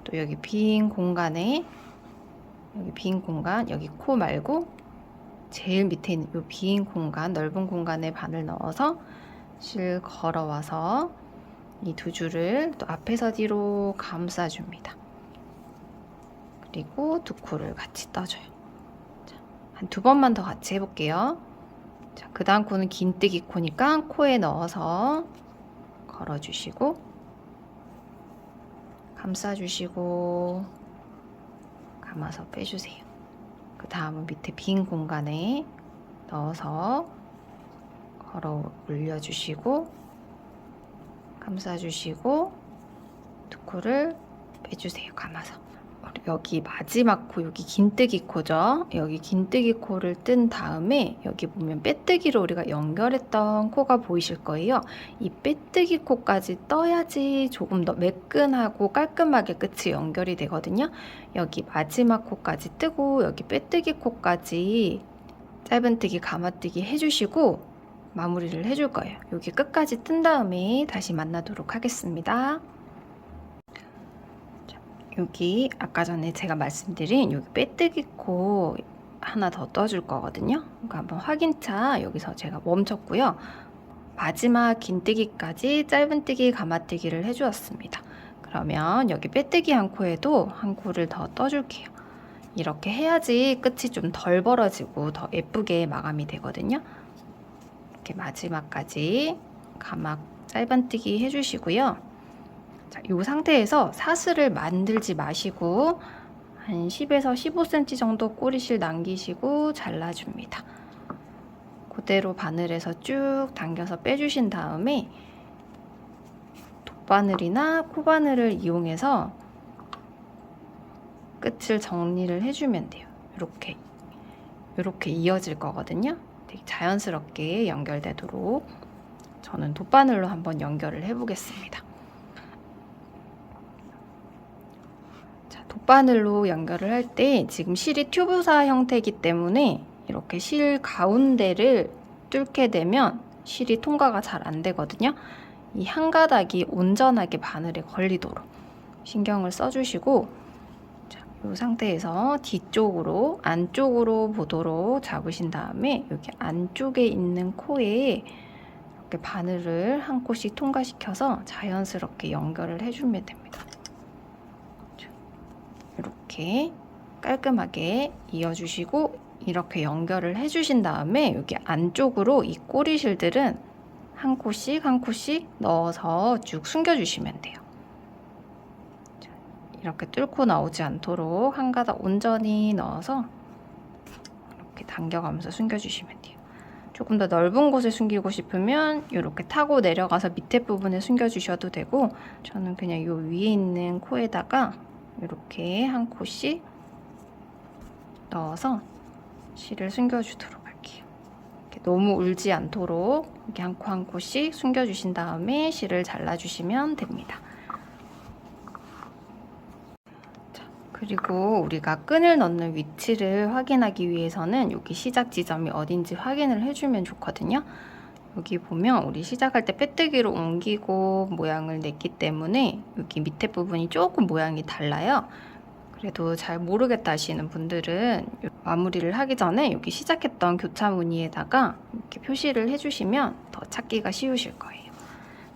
Speaker 1: 또 여기 빈 공간에 여기 빈 공간 여기 코 말고 제일 밑에 있는 이 빈 공간 넓은 공간에 바늘 넣어서 실 걸어와서 이 두 줄을 또 앞에서 뒤로 감싸줍니다. 그리고 두 코를 같이 떠줘요. 한 두 번만 더 같이 해볼게요. 자, 그 다음 코는 긴뜨기 코니까 코에 넣어서 걸어주시고 감싸주시고 감아서 빼주세요. 그 다음은 밑에 빈 공간에 넣어서 걸어 올려주시고 감싸주시고 두 코를 빼주세요. 감아서. 여기 마지막 코, 여기 긴뜨기 코죠. 여기 긴뜨기 코를 뜬 다음에 여기 보면 빼뜨기로 우리가 연결했던 코가 보이실 거예요. 이 빼뜨기 코까지 떠야지 조금 더 매끈하고 깔끔하게 끝이 연결이 되거든요. 여기 마지막 코까지 뜨고 여기 빼뜨기 코까지 짧은뜨기, 가마뜨기 해주시고 마무리를 해줄 거예요. 여기 끝까지 뜬 다음에 다시 만나도록 하겠습니다. 여기 아까 전에 제가 말씀드린 여기 빼뜨기 코 하나 더 떠줄 거거든요. 그러니까 한번 확인차 여기서 제가 멈췄고요. 마지막 긴뜨기까지 짧은뜨기, 가마뜨기를 해주었습니다. 그러면 여기 빼뜨기 한 코에도 한 코를 더 떠줄게요. 이렇게 해야지 끝이 좀 덜 벌어지고 더 예쁘게 마감이 되거든요. 이렇게 마지막까지 가막 짧은뜨기 해주시고요. 자, 이 상태에서 사슬을 만들지 마시고 한 10에서 15cm 정도 꼬리실 남기시고 잘라줍니다. 그대로 바늘에서 쭉 당겨서 빼주신 다음에 돗바늘이나 코바늘을 이용해서 끝을 정리를 해주면 돼요. 이렇게 이어질 거거든요. 되게 자연스럽게 연결되도록 저는 돗바늘로 한번 연결을 해보겠습니다. 돗바늘로 연결을 할 때 지금 실이 튜브사 형태이기 때문에 이렇게 실 가운데를 뚫게 되면 실이 통과가 잘 안 되거든요. 이 한 가닥이 온전하게 바늘에 걸리도록 신경을 써주시고 이 상태에서 뒤쪽으로 안쪽으로 보도록 잡으신 다음에 여기 안쪽에 있는 코에 이렇게 바늘을 한 코씩 통과시켜서 자연스럽게 연결을 해주면 됩니다. 이렇게 깔끔하게 이어주시고 이렇게 연결을 해주신 다음에 여기 안쪽으로 이 꼬리실들은 한 코씩 한 코씩 넣어서 쭉 숨겨주시면 돼요. 이렇게 뚫고 나오지 않도록 한 가닥 온전히 넣어서 이렇게 당겨가면서 숨겨주시면 돼요. 조금 더 넓은 곳에 숨기고 싶으면 이렇게 타고 내려가서 밑에 부분에 숨겨주셔도 되고 저는 그냥 이 위에 있는 코에다가 이렇게 한 코씩 넣어서 실을 숨겨주도록 할게요. 이렇게 너무 울지 않도록 이렇게 한 코 한 코씩 숨겨주신 다음에 실을 잘라주시면 됩니다. 자, 그리고 우리가 끈을 넣는 위치를 확인하기 위해서는 여기 시작 지점이 어딘지 확인을 해주면 좋거든요. 여기 보면 우리 시작할 때 빼뜨기로 옮기고 모양을 냈기 때문에 여기 밑에 부분이 조금 모양이 달라요. 그래도 잘 모르겠다 하시는 분들은 마무리를 하기 전에 여기 시작했던 교차 무늬에다가 이렇게 표시를 해주시면 더 찾기가 쉬우실 거예요.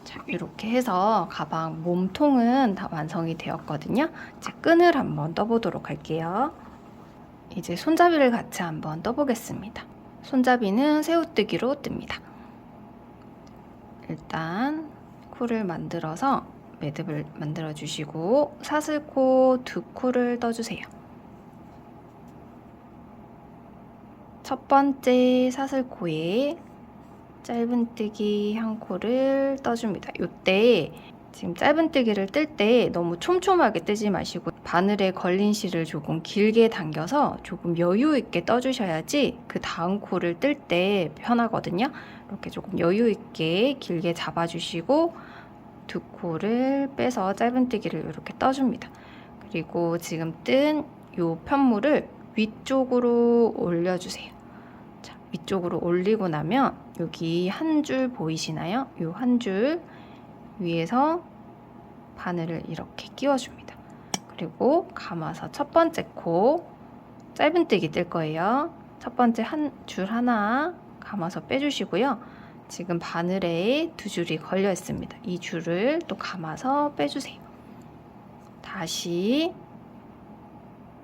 Speaker 1: 자, 이렇게 해서 가방 몸통은 다 완성이 되었거든요. 이제 끈을 한번 떠보도록 할게요. 이제 손잡이를 같이 한번 떠보겠습니다. 손잡이는 새우뜨기로 뜹니다. 일단 코를 만들어서 매듭을 만들어 주시고 사슬코 두 코를 떠주세요. 첫 번째 사슬코에 짧은뜨기 한 코를 떠줍니다. 이때 지금 짧은뜨기를 뜰 때 너무 촘촘하게 뜨지 마시고 바늘에 걸린 실을 조금 길게 당겨서 조금 여유 있게 떠주셔야지 그 다음 코를 뜰 때 편하거든요. 이렇게 조금 여유 있게 길게 잡아주시고 두 코를 빼서 짧은뜨기를 이렇게 떠줍니다. 그리고 지금 뜬 이 편물을 위쪽으로 올려주세요. 자, 위쪽으로 올리고 나면 여기 한 줄 보이시나요? 이 한 줄 위에서 바늘을 이렇게 끼워줍니다. 그리고 감아서 첫 번째 코 짧은뜨기 뜰 거예요. 첫 번째 한 줄 하나 감아서 빼주시고요. 지금 바늘에 두 줄이 걸려 있습니다. 이 줄을 또 감아서 빼주세요. 다시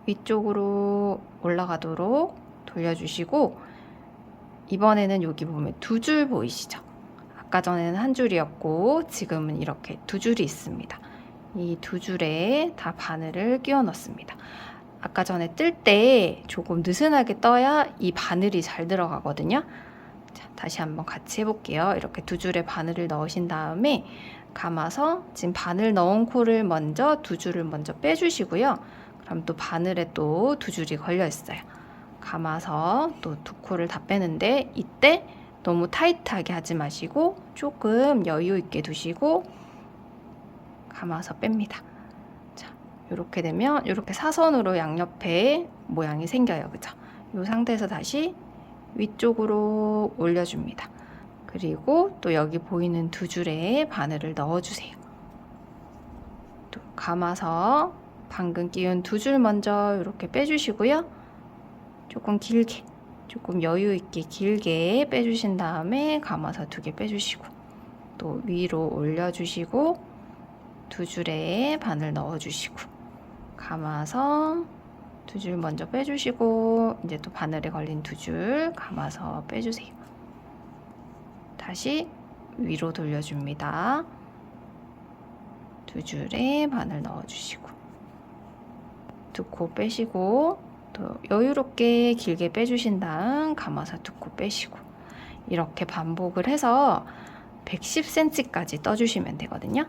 Speaker 1: 위쪽으로 올라가도록 돌려주시고 이번에는 여기 보면 두 줄 보이시죠? 아까 전에는 한 줄이었고 지금은 이렇게 두 줄이 있습니다. 이 두 줄에 다 바늘을 끼워 넣습니다. 아까 전에 뜰 때 조금 느슨하게 떠야 이 바늘이 잘 들어가거든요. 자, 다시 한번 같이 해볼게요. 이렇게 두 줄에 바늘을 넣으신 다음에 감아서 지금 바늘 넣은 코를 먼저 두 줄을 먼저 빼주시고요. 그럼 또 바늘에 또 두 줄이 걸려 있어요. 감아서 또 두 코를 다 빼는데 이때 너무 타이트하게 하지 마시고 조금 여유 있게 두시고 감아서 뺍니다. 자, 이렇게 되면 이렇게 사선으로 양옆에 모양이 생겨요. 그죠? 이 상태에서 다시 위쪽으로 올려줍니다. 그리고 또 여기 보이는 두 줄에 바늘을 넣어주세요. 또 감아서 방금 끼운 두 줄 먼저 이렇게 빼주시고요. 조금 길게, 조금 여유 있게 길게 빼주신 다음에 감아서 두 개 빼주시고 또 위로 올려주시고 두 줄에 바늘 넣어주시고 감아서 두 줄 먼저 빼주시고 이제 또 바늘에 걸린 두 줄 감아서 빼주세요. 다시 위로 돌려줍니다. 두 줄에 바늘 넣어주시고 두 코 빼시고 또 여유롭게 길게 빼주신 다음 감아서 두 코 빼시고 이렇게 반복을 해서 110cm까지 떠주시면 되거든요.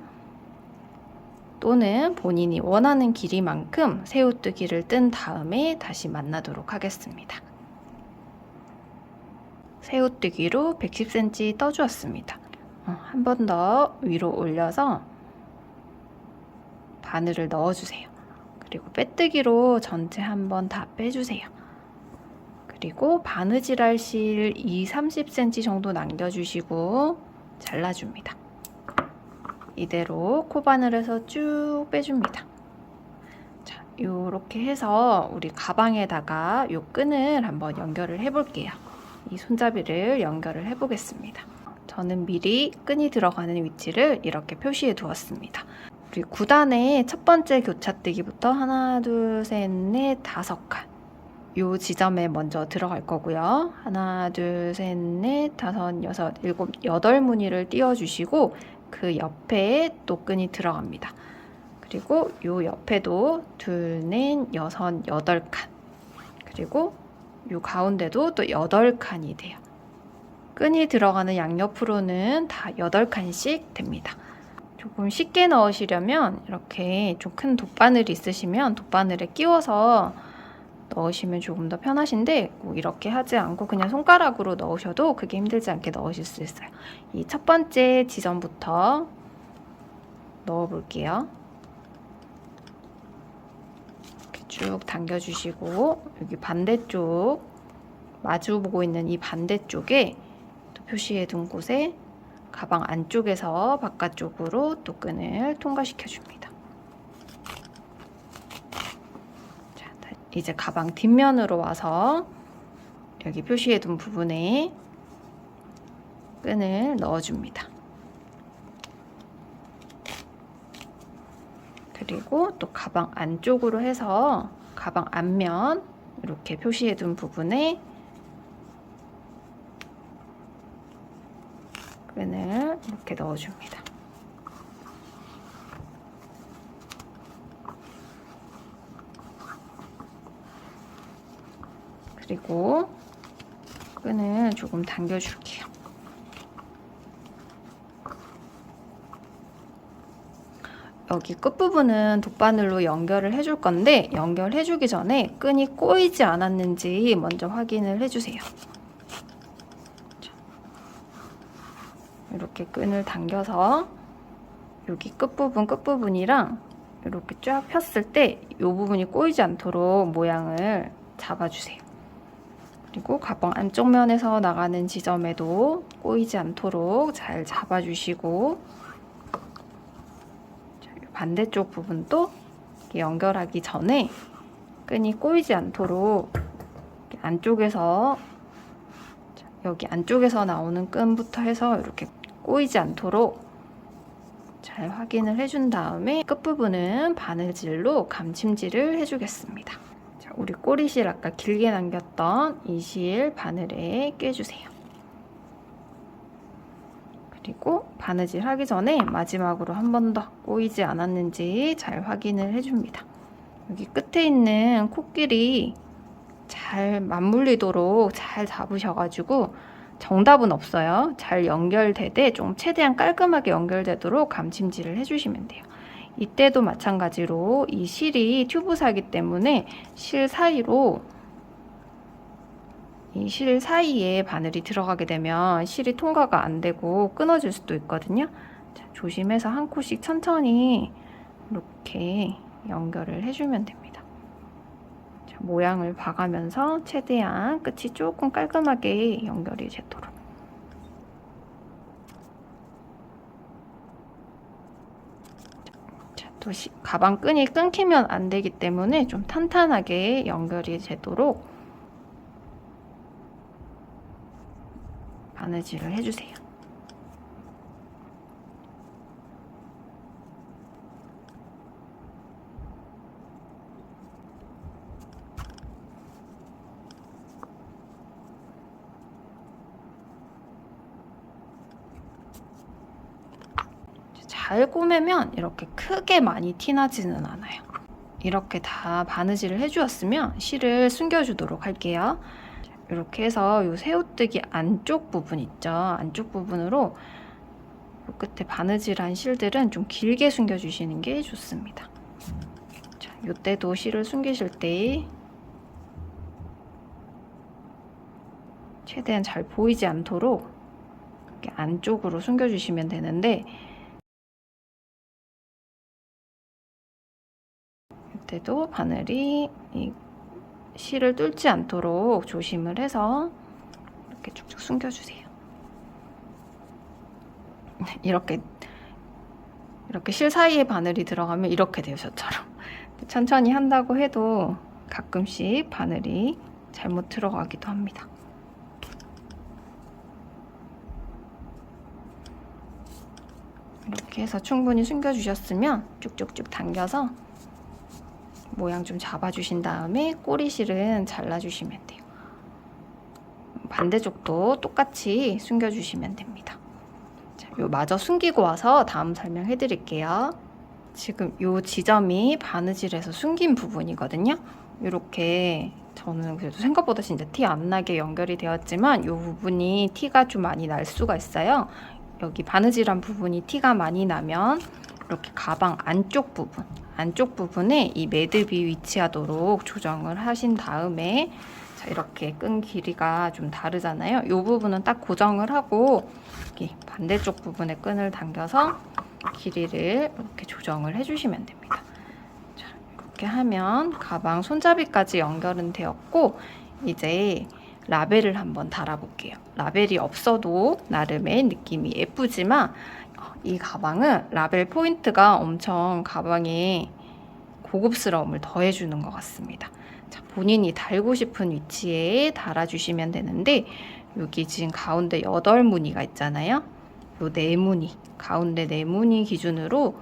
Speaker 1: 또는 본인이 원하는 길이만큼 새우뜨기를 뜬 다음에 다시 만나도록 하겠습니다. 새우뜨기로 110cm 떠주었습니다. 한 번 더 위로 올려서 바늘을 넣어주세요. 그리고 빼뜨기로 전체 한번 다 빼주세요. 그리고 바느질할 실 20-30cm 정도 남겨주시고 잘라줍니다. 이대로 코바늘에서 쭉 빼줍니다. 자, 이렇게 해서 우리 가방에다가 이 끈을 한번 연결을 해볼게요. 이 손잡이를 연결을 해보겠습니다. 저는 미리 끈이 들어가는 위치를 이렇게 표시해 두었습니다. 우리 9단의 첫 번째 교차뜨기부터 하나, 둘, 셋, 넷, 5칸. 요 지점에 먼저 들어갈 거고요. 하나, 둘, 셋, 넷, 5, 6, 7, 8무늬를 띄워주시고 그 옆에 또 끈이 들어갑니다. 그리고 요 옆에도 둘, 넷, 6, 8칸. 그리고 요 가운데도 또 8칸이 돼요. 끈이 들어가는 양옆으로는 다 8칸씩 됩니다. 조금 쉽게 넣으시려면 이렇게 좀 큰 돗바늘이 있으시면 돗바늘에 끼워서 넣으시면 조금 더 편하신데 꼭 이렇게 하지 않고 그냥 손가락으로 넣으셔도 그게 힘들지 않게 넣으실 수 있어요. 이 첫 번째 지점부터 넣어볼게요. 이렇게 쭉 당겨주시고 여기 반대쪽 마주 보고 있는 이 반대쪽에 또 표시해 둔 곳에 가방 안쪽에서 바깥쪽으로 또 끈을 통과시켜 줍니다. 자, 이제 가방 뒷면으로 와서 여기 표시해 둔 부분에 끈을 넣어줍니다. 그리고 또 가방 안쪽으로 해서 가방 앞면 이렇게 표시해 둔 부분에 끈을 이렇게 넣어줍니다. 그리고 끈을 조금 당겨줄게요. 여기 끝부분은 돗바늘로 연결을 해줄 건데 연결해주기 전에 끈이 꼬이지 않았는지 먼저 확인을 해주세요. 이렇게 끈을 당겨서 여기 끝부분이랑 이렇게 쫙 폈을 때 이 부분이 꼬이지 않도록 모양을 잡아주세요. 그리고 가방 안쪽 면에서 나가는 지점에도 꼬이지 않도록 잘 잡아주시고, 반대쪽 부분도 연결하기 전에 끈이 꼬이지 않도록 안쪽에서, 여기 안쪽에서 나오는 끈부터 해서 이렇게 꼬이지 않도록 잘 확인을 해준 다음에 끝부분은 바느질로 감침질을 해주겠습니다. 자, 우리 꼬리실 아까 길게 남겼던 이 실 바늘에 껴주세요. 그리고 바느질 하기 전에 마지막으로 한 번 더 꼬이지 않았는지 잘 확인을 해줍니다. 여기 끝에 있는 코끼리 잘 맞물리도록 잘 잡으셔가지고, 정답은 없어요. 잘 연결되되 좀 최대한 깔끔하게 연결되도록 감침질을 해주시면 돼요. 이때도 마찬가지로 이 실이 튜브사기 때문에 실 사이로, 이 실 사이에 바늘이 들어가게 되면 실이 통과가 안 되고 끊어질 수도 있거든요. 자, 조심해서 한 코씩 천천히 이렇게 연결을 해주면 됩니다. 자, 모양을 봐가면서 최대한 끝이 조금 깔끔하게 연결이 되도록. 자, 또 가방 끈이 끊기면 안 되기 때문에 좀 탄탄하게 연결이 되도록 바느질을 해주세요. 잘 꼬매면 이렇게 크게 많이 티나지는 않아요. 이렇게 다 바느질을 해주었으면 실을 숨겨주도록 할게요. 이렇게 해서 이 새우뜨기 안쪽 부분 있죠? 안쪽 부분으로 이 끝에 바느질한 실들은 좀 길게 숨겨주시는 게 좋습니다. 자, 이때도 실을 숨기실 때 최대한 잘 보이지 않도록 이렇게 안쪽으로 숨겨주시면 되는데, 이때도 바늘이 이 실을 뚫지 않도록 조심을 해서 이렇게 쭉쭉 숨겨주세요. 이렇게 실 사이에 바늘이 들어가면 이렇게 돼요, 저처럼. 천천히 한다고 해도 가끔씩 바늘이 잘못 들어가기도 합니다. 이렇게 해서 충분히 숨겨주셨으면 쭉쭉쭉 당겨서 모양 좀 잡아주신 다음에 꼬리실은 잘라주시면 돼요. 반대쪽도 똑같이 숨겨주시면 됩니다. 자, 요 마저 숨기고 와서 다음 설명해 드릴게요. 지금 요 지점이 바느질에서 숨긴 부분이거든요. 이렇게 저는 그래도 생각보다 진짜 티 안 나게 연결이 되었지만 요 부분이 티가 좀 많이 날 수가 있어요. 여기 바느질한 부분이 티가 많이 나면 이렇게 가방 안쪽 부분에 이 매듭이 위치하도록 조정을 하신 다음에, 자, 이렇게 끈 길이가 좀 다르잖아요. 이 부분은 딱 고정을 하고 여기 반대쪽 부분에 끈을 당겨서 길이를 이렇게 조정을 해주시면 됩니다. 자, 이렇게 하면 가방 손잡이까지 연결은 되었고, 이제 라벨을 한번 달아볼게요. 라벨이 없어도 나름의 느낌이 예쁘지만 이 가방은 라벨 포인트가 엄청 가방에 고급스러움을 더해주는 것 같습니다. 자, 본인이 달고 싶은 위치에 달아주시면 되는데, 여기 지금 가운데 8무늬가 있잖아요. 요 4무늬, 가운데 4무늬 기준으로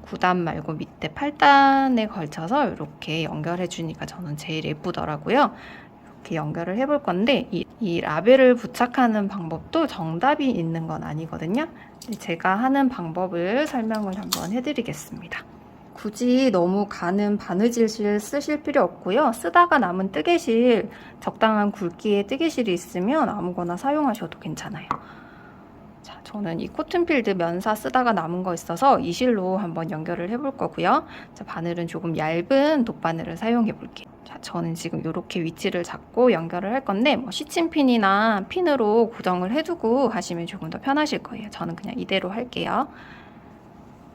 Speaker 1: 9단 말고 밑에 8단에 걸쳐서 이렇게 연결해 주니까 저는 제일 예쁘더라고요. 이렇게 연결을 해볼 건데, 이 라벨을 부착하는 방법도 정답이 있는 건 아니거든요. 제가 하는 방법을 설명을 한번 해드리겠습니다. 굳이 너무 가는 바느질실 쓰실 필요 없고요. 쓰다가 남은 뜨개실, 적당한 굵기의 뜨개실이 있으면 아무거나 사용하셔도 괜찮아요. 자, 저는 이 코튼필드 면사 쓰다가 남은 거 있어서 이 실로 한번 연결을 해볼 거고요. 자, 바늘은 조금 얇은 돗바늘을 사용해 볼게요. 자, 저는 지금 이렇게 위치를 잡고 연결을 할 건데 뭐 시침핀이나 핀으로 고정을 해두고 하시면 조금 더 편하실 거예요. 저는 그냥 이대로 할게요.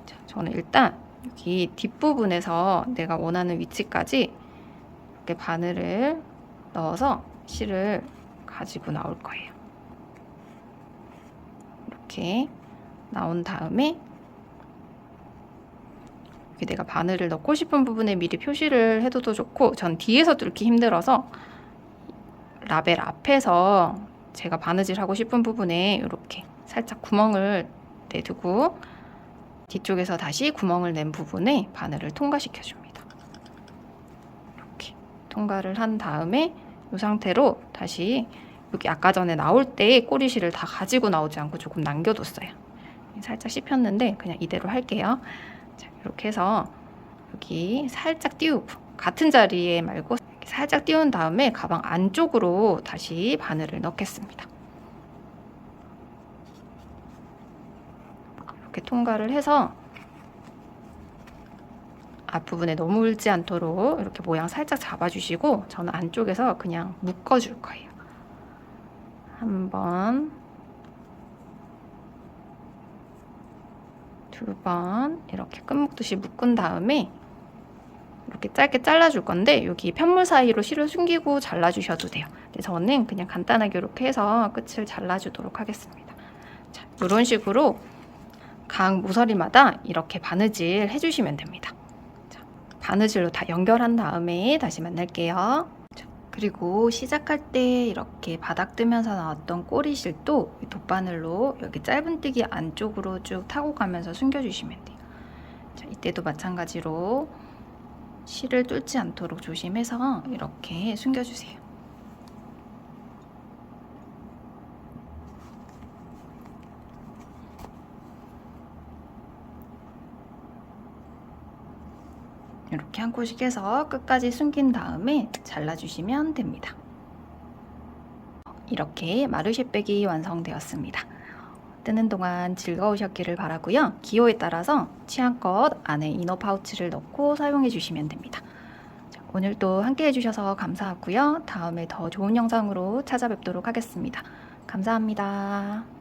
Speaker 1: 자, 저는 일단 여기 뒷부분에서 내가 원하는 위치까지 이렇게 바늘을 넣어서 실을 가지고 나올 거예요. 이렇게 나온 다음에 여기 내가 바늘을 넣고 싶은 부분에 미리 표시를 해둬도 좋고, 전 뒤에서 뚫기 힘들어서 라벨 앞에서 제가 바느질 하고 싶은 부분에 이렇게 살짝 구멍을 내두고 뒤쪽에서 다시 구멍을 낸 부분에 바늘을 통과시켜 줍니다. 이렇게 통과를 한 다음에 이 상태로 다시 여기 아까 전에 나올 때 꼬리실을 다 가지고 나오지 않고 조금 남겨뒀어요. 살짝 씹혔는데 그냥 이대로 할게요. 자, 이렇게 해서 여기 살짝 띄우고, 같은 자리에 말고 이렇게 살짝 띄운 다음에 가방 안쪽으로 다시 바늘을 넣겠습니다. 이렇게 통과를 해서 앞부분에 너무 울지 않도록 이렇게 모양 살짝 잡아주시고, 저는 안쪽에서 그냥 묶어줄 거예요. 한 번, 두 번 이렇게 끈묶듯이 묶은 다음에 이렇게 짧게 잘라줄 건데, 여기 편물 사이로 실을 숨기고 잘라주셔도 돼요. 근데 저는 그냥 간단하게 이렇게 해서 끝을 잘라주도록 하겠습니다. 자, 이런 식으로 각 모서리마다 이렇게 바느질 해주시면 됩니다. 자, 바느질로 다 연결한 다음에 다시 만날게요. 자, 그리고 시작할 때 이렇게 바닥 뜨면서 나왔던 꼬리실도 돗바늘로 여기 짧은뜨기 안쪽으로 쭉 타고 가면서 숨겨주시면 돼요. 자, 이때도 마찬가지로 실을 뚫지 않도록 조심해서 이렇게 숨겨주세요. 이렇게 한 코씩 해서 끝까지 숨긴 다음에 잘라주시면 됩니다. 이렇게 마르쉐백이 완성되었습니다. 뜨는 동안 즐거우셨기를 바라고요. 기호에 따라서 취향껏 안에 이너 파우치를 넣고 사용해 주시면 됩니다. 자, 오늘도 함께 해주셔서 감사하고요. 다음에 더 좋은 영상으로 찾아뵙도록 하겠습니다. 감사합니다.